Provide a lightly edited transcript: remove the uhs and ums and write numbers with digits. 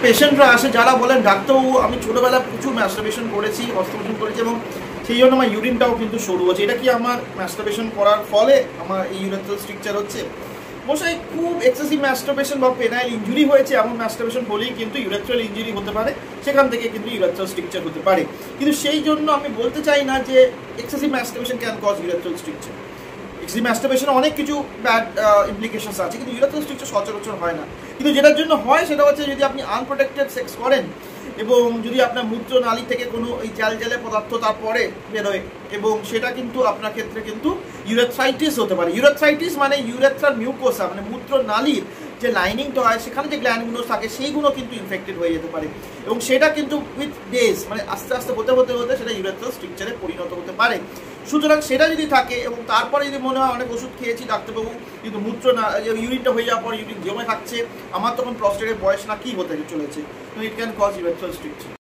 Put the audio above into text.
পেশেন্টরা আসে যারা বলেন ডাক্তারবাবু আমি ছোটোবেলায় প্রচুর ম্যাস্টারবেশন করেছি, অস্ত্রোপচার করেছি এবং সেই জন্য আমার ইউরিনটাও কিন্তু সরু হচ্ছে, এটা কি আমার ম্যাস্টারবেশন করার ফলে আমার এই ইউরেথ্রাল স্ট্রিকচার হচ্ছে? মশাই খুব এক্সেসিভ ম্যাস্টারবেশন বা পেনাইল ইঞ্জুরি হয়েছে এমন ম্যাস্টারবেশন হলেই কিন্তু ইউরেথ্রাল ইঞ্জুরি হতে পারে, সেখান থেকে কিন্তু ইউরেথ্রাল স্ট্রিকচার হতে পারে। কিন্তু সেই জন্য আমি বলতে চাই না যে excessive masturbation can cause urethral stricture. Excessive ম্যাস্টারবেশনে অনেক কিছু ব্যাড ইমপ্লিকেশনস আছে, কিন্তু ইউরেথ্রাল স্ট্রিকচার সচরাচর হয় না। কিন্তু যেটার জন্য হয় সেটা হচ্ছে যদি আপনি আনপ্রোটেক্টেড সেক্স করেন এবং যদি আপনার মূত্রনালী থেকে কোনো এই জ্যালে পদার্থ তারপরে বেরোয়, এবং সেটা কিন্তু আপনার ক্ষেত্রে কিন্তু ইউরেথ্রাইটিস হতে পারে। ইউরেথ্রাইটিস মানে ইউরেথ্রাল মিউকোসা, মানে মূত্রনালীর যে লাইনিংটা হয় সেখানে যে গ্ল্যান্ডগুলো থাকে সেইগুলো কিন্তু ইনফেক্টেড হয়ে যেতে পারে, এবং সেটা কিন্তু উইথ ডেজ মানে আস্তে আস্তে হতে সেটা ইউরেথ্রাল স্ট্রিকচারে পরিণত হতে পারে। সুতরাং সেটা যদি থাকে এবং তারপরে যদি মনে হয় অনেক ওষুধ খেয়েছি ডাক্তারবাবু কিন্তু ইউরিনটা হয়ে যাওয়ার পর ইউরিন জমে থাকছে, আমার তখন প্রস্টেটের বয়স না কি হতে চলেছে, it can cause urethral stricture.